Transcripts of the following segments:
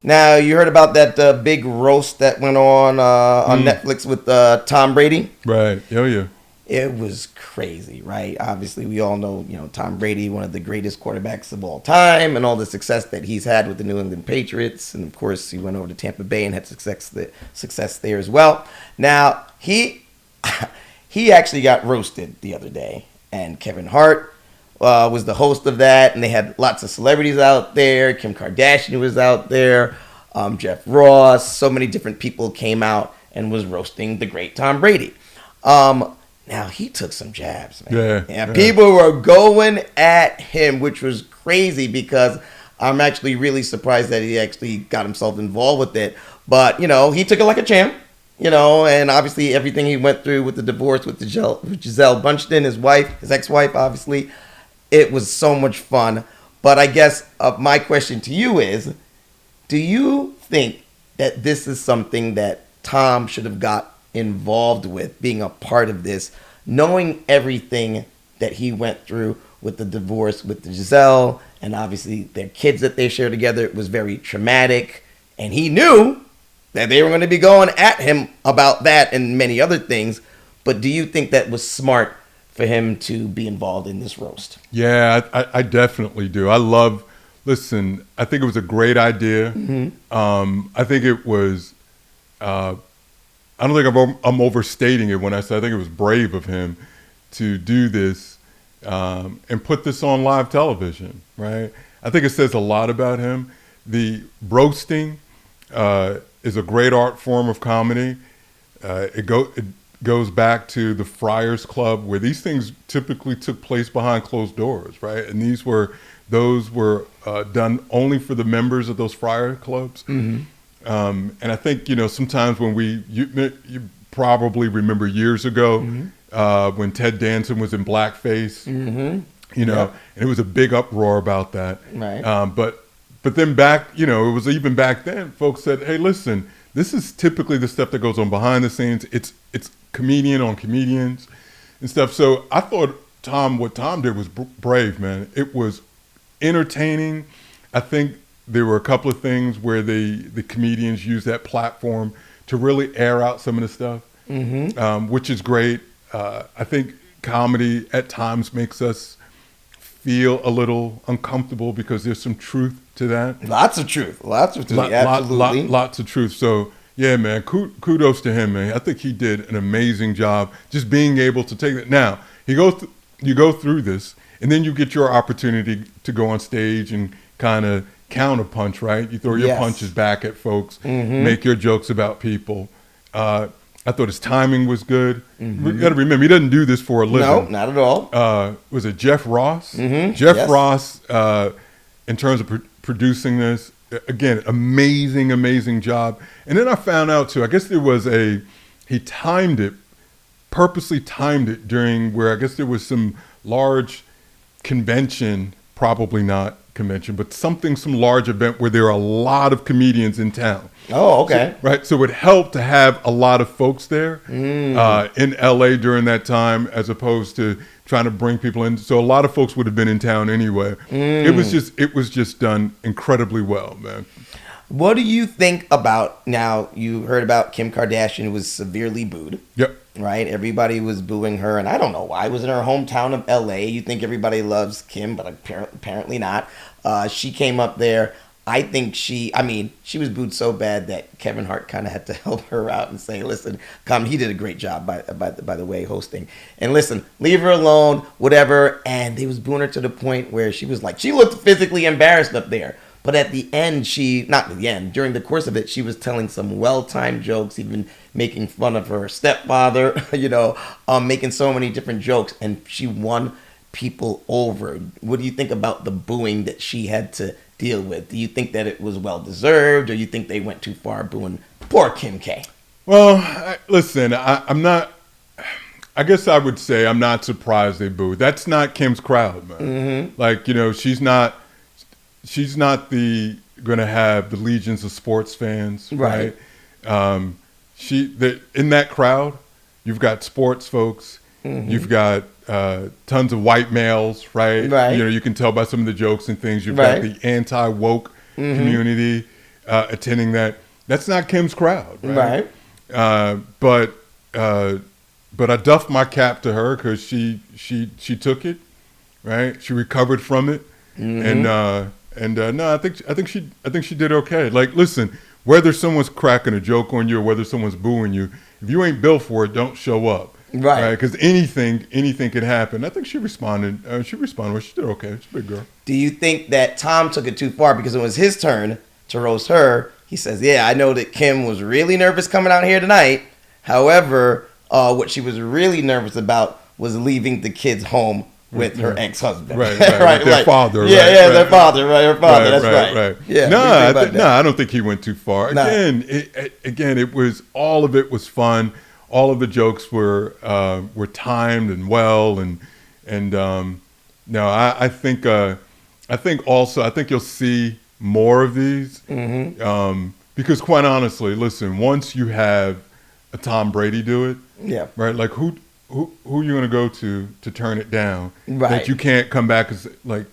Now, you heard about that big roast that went on Netflix with Tom Brady? Right. Yeah. It was crazy, right? Obviously, we all know, Tom Brady, one of the greatest quarterbacks of all time, and all the success that he's had with the New England Patriots. And, of course, he went over to Tampa Bay and had success there as well. Now, he actually got roasted the other day, and Kevin Hart was the host of that, and they had lots of celebrities out there. Kim Kardashian was out there, Jeff Ross. So many different people came out and was roasting the great Tom Brady. Now, he took some jabs, man. Yeah. People were going at him, which was crazy because I'm actually really surprised that he actually got himself involved with it. But, he took it like a champ, and obviously everything he went through with the divorce with Gisele Bündchen, his ex-wife, obviously. It was so much fun. But I guess my question to you is, do you think that this is something that Tom should have got involved with, being a part of this, knowing everything that he went through with the divorce with the Gisele, and obviously their kids that they shared together? It was very traumatic, and he knew that they were going to be going at him about that and many other things. But do you think that was smart for him to be involved in this roast? Yeah, I definitely do. Listen, I think it was a great idea. I think it was, I don't think I'm overstating it when I say I think it was brave of him to do this and put this on live television, right? I think it says a lot about him. The roasting is a great art form of comedy. It goes back to the Friars Club, where these things typically took place behind closed doors, right? And those were done only for the members of those Friar Clubs. And I think, sometimes when you probably remember years ago when Ted Danson was in blackface, and it was a big uproar about that. Right. But then back, it was even back then, folks said, hey, listen, this is typically the stuff that goes on behind the scenes. It's comedian on comedians and stuff. So I thought what Tom did was brave, man. It was entertaining. I think there were a couple of things where the comedians used that platform to really air out some of the stuff, which is great. I think comedy at times makes us feel a little uncomfortable because there's some truth to that. Lots of truth. Absolutely. Lots of truth. So, yeah, man, kudos to him, man. I think he did an amazing job just being able to take it. Now, you go through this, and then you get your opportunity to go on stage and kind of counterpunch, right? You throw your punches back at folks, make your jokes about people. I thought his timing was good. You got to remember, he doesn't do this for a living. No, not at all. Was it Jeff Ross? Jeff Ross, in terms of producing this, again, amazing job. And then I found out too, I guess there was he purposely timed it during where I guess there was some large convention, probably not convention, but some large event where there are a lot of comedians in town. Oh, okay. So it helped to have a lot of folks there in LA during that time, as opposed to trying to bring people in. So a lot of folks would have been in town anyway. It was just done incredibly well, man. What do you think about, now you heard about Kim Kardashian was severely booed. Yep. Right? Everybody was booing her, and I don't know why. It was in her hometown of LA. You think everybody loves Kim, but apparently not. She came up there. I think she was booed so bad that Kevin Hart kind of had to help her out and say, listen, he did a great job, by the way, hosting. And listen, leave her alone, whatever. And they was booing her to the point where she was like, she looked physically embarrassed up there. But at the end, during the course of it, she was telling some well-timed jokes, even making fun of her stepfather, making so many different jokes. And she won people over. What do you think about the booing that she had to deal with? Do you think that it was well-deserved, or you think they went too far booing poor Kim K? Well, listen, I'm not... I guess I would say I'm not surprised they booed. That's not Kim's crowd, man. Like, she's not going to have the legions of sports fans, right? In that crowd, you've got sports folks, you've got tons of white males, right? You can tell by some of the jokes and things. You've got the anti-woke community. attending that. That's not Kim's crowd, right? But I doffed my cap to her because she took it, right? She recovered from it, and no, I think she did okay. Like, listen, whether someone's cracking a joke on you or whether someone's booing you, if you ain't built for it, don't show up. Right, because anything could happen. I think she responded. Well, she did okay. She's a big girl. Do you think that Tom took it too far because it was his turn to roast her? He says, "Yeah, I know that Kim was really nervous coming out here tonight. However, what she was really nervous about was leaving the kids home with her ex-husband, right, their father, their father, her father. That's right. Yeah, I don't think he went too far. Again, it was all of it was fun. All of the jokes were timed and well, and no, I think you'll see more of these because quite honestly, listen, once you have a Tom Brady do it, right, like who are you going to go to turn it down? Right, that you can't come back and say, like,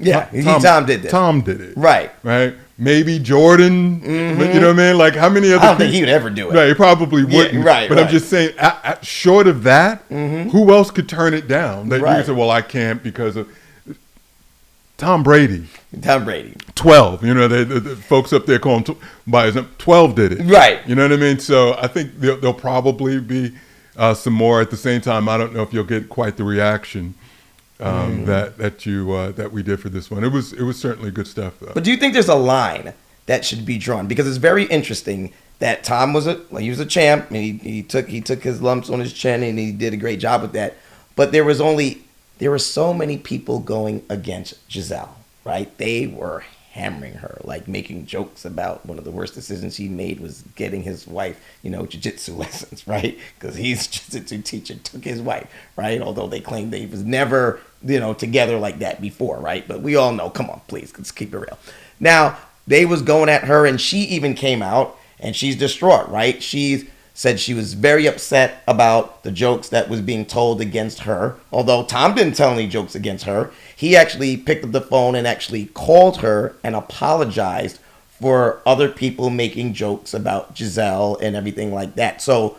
Tom did this. Tom did it. Right. Maybe Jordan, but you know what I mean? Like, how many other I don't think he would ever do it. Right, he probably wouldn't. But I'm just saying, short of that, who else could turn it down? That you can say, well, I can't because of Tom Brady. 12. You know, the folks up there call him by his name. 12 did it. Right. You know what I mean? So I think there'll probably be some more. At the same time, I don't know if you'll get quite the reaction that we did for this one. It was certainly good stuff, though. But do you think there's a line that should be drawn? Because it's very interesting that Tom was a champ, and he took his lumps on his chin, and he did a great job with that. But there were so many people going against Giselle, right? They were hammering her, like making jokes about one of the worst decisions he made was getting his wife, jiu-jitsu lessons, right? Because he's jiu-jitsu teacher, took his wife, right? Although they claim that he was never, together like that before, right? But we all know, come on, please, let's keep it real. Now, they was going at her, and she even came out, and she's distraught, right? She's said she was very upset about the jokes that was being told against her. Although Tom didn't tell any jokes against her. He actually picked up the phone and actually called her and apologized for other people making jokes about Giselle and everything like that. So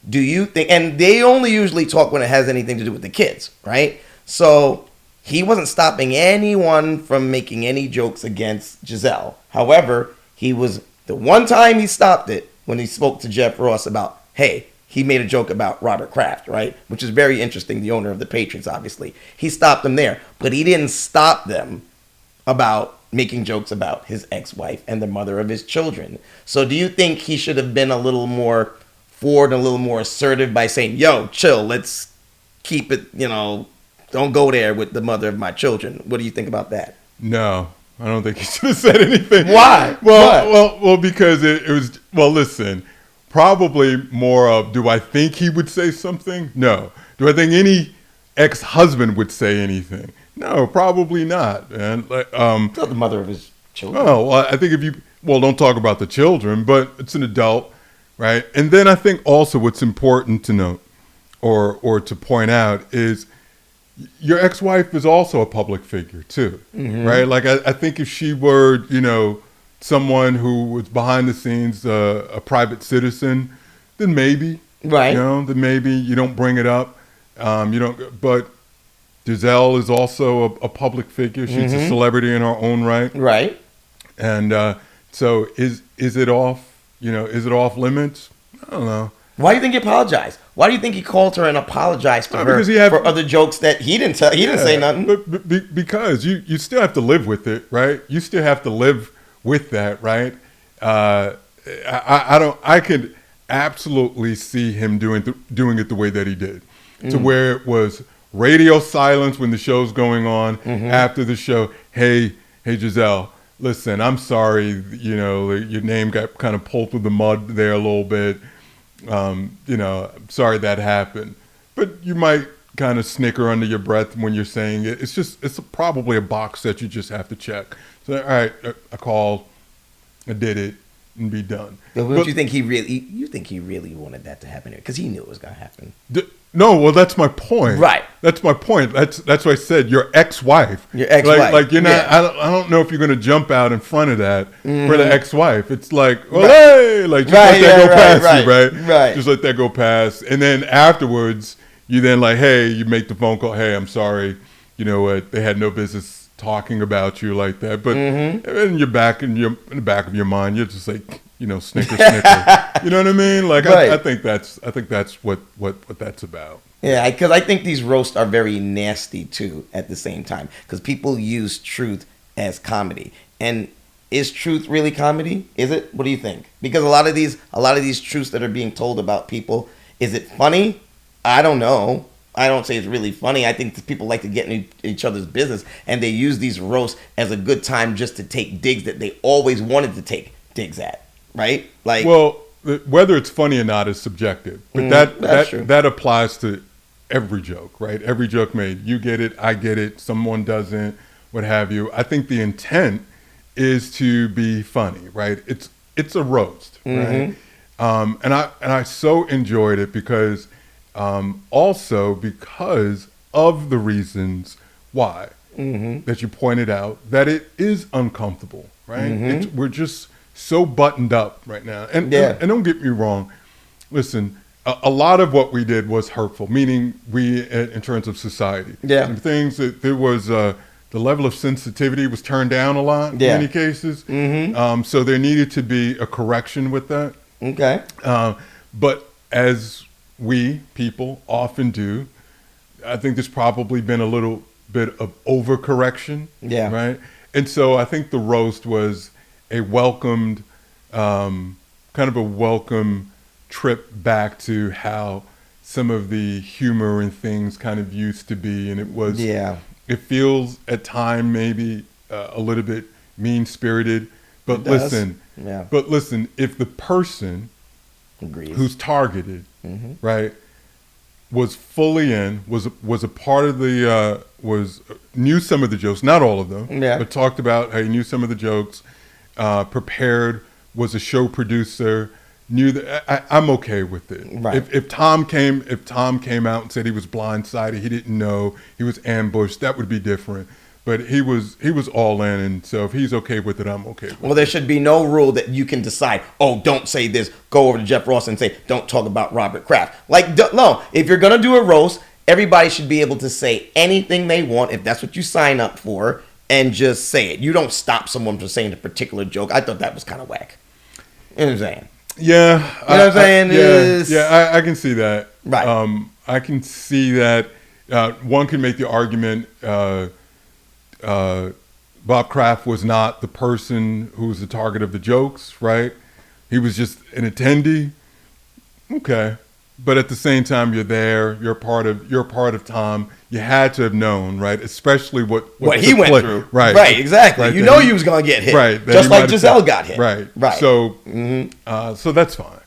do you think, and they only usually talk when it has anything to do with the kids, right? So he wasn't stopping anyone from making any jokes against Giselle. However, the one time he stopped it, when he spoke to Jeff Ross about, hey, he made a joke about Robert Kraft, right? Which is very interesting, the owner of the Patriots, obviously. He stopped them there, but he didn't stop them about making jokes about his ex-wife and the mother of his children. So do you think he should have been a little more forward, a little more assertive by saying, yo, chill, let's keep it, don't go there with the mother of my children? What do you think about that? No. I don't think he should have said anything. Why? Well, because it was. Well, listen. Probably more of. Do I think he would say something? No. Do I think any ex-husband would say anything? No, probably not. And not the mother of his children. Oh, well, I think if you. Well, don't talk about the children, but it's an adult, right? And then I think also what's important to note, or to point out is. Your ex-wife is also a public figure too, right? Like I think if she were, someone who was behind the scenes, a private citizen, then maybe, right? Then maybe you don't bring it up. But Giselle is also a public figure. She's a celebrity in her own right, right? And so is it off? Is it off limits? I don't know. Why do you think he apologized? Why do you think he called her and apologized to her for other jokes that he didn't tell? He didn't say nothing. But because you still have to live with it, right? You still have to live with that, right? I could absolutely see him doing it the way that he did, to where it was radio silence when the show's going on. After the show, hey Giselle, listen, I'm sorry, your name got kind of pulled through the mud there a little bit. Sorry that happened, but you might kind of snicker under your breath when you're saying it. It's probably a box that you just have to check. So, all right, I called, I did it, and be done. But you think he really wanted that to happen? Because he knew it was going to happen. No, well, that's my point. Right. That's my point. That's why I said your ex-wife. Your ex-wife. Like you're not. Yeah. I don't know if you're going to jump out in front of that for the ex-wife. It's like, well, Right. hey, like just let that go past you, right? Right. Just let that go past, and then afterwards, you then like, hey, you make the phone call. Hey, I'm sorry. You know what? They had no business talking about you like that. But in the back of your mind, you're just like, you know, snicker. You know what I mean? Like Right. I think that's what that's about. Yeah, because I think these roasts are very nasty too at the same time, because people use truth as comedy. And is truth really comedy? Is it? What do you think? Because a lot of these truths that are being told about people, is it funny? I don't know. I don't say it's really funny. I think people like to get in each other's business, and they use these roasts as a good time just to take digs that they always wanted to take digs at, right? Like, well, whether it's funny or not is subjective, but that applies to every joke, right? Every joke made. You get it, I get it, someone doesn't, what have you. I think the intent is to be funny, right? It's a roast, right? And I so enjoyed it because also because of the reasons why that you pointed out, that it is uncomfortable, right? We're just so buttoned up right now. And don't get me wrong, listen, a lot of what we did was hurtful, meaning we, in terms of society. Yeah. And things that there was, the level of sensitivity was turned down a lot in many cases. So there needed to be a correction with that. Okay. But as we people often do, I think there's probably been a little bit of overcorrection. Yeah. Right. And so I think the roast was a welcomed, kind of a welcome trip back to how some of the humor and things kind of used to be. And it was, it feels at time maybe a little bit mean-spirited, but listen, if the person who's targeted, right, was fully in, was a part of the, knew some of the jokes, not all of them, but talked about how he knew some of the jokes, prepared, was a show producer, knew that I'm okay with it. Right. If Tom came out and said he was blindsided, he didn't know, he was ambushed, that would be different. But he was all in, and so if he's okay with it, I'm okay with it. Well, there should be no rule that you can decide, oh, don't say this, go over to Jeff Ross and say, don't talk about Robert Kraft. Like, no, if you're going to do a roast, everybody should be able to say anything they want if that's what you sign up for, and just say it. You don't stop someone from saying a particular joke. I thought that was kind of whack. You know what I'm saying? Yeah. You know what I'm saying? I can see that. Right. I can see that. One can make the argument Bob Kraft was not the person who was the target of the jokes, right? He was just an attendee. Okay. But at the same time, you're there. You're part of Tom. You had to have known, right? Especially what he went through. Right. Right. Exactly. Right, you know he was going to get hit. Right. Just like Giselle got hit. Right. Right. So, so that's fine.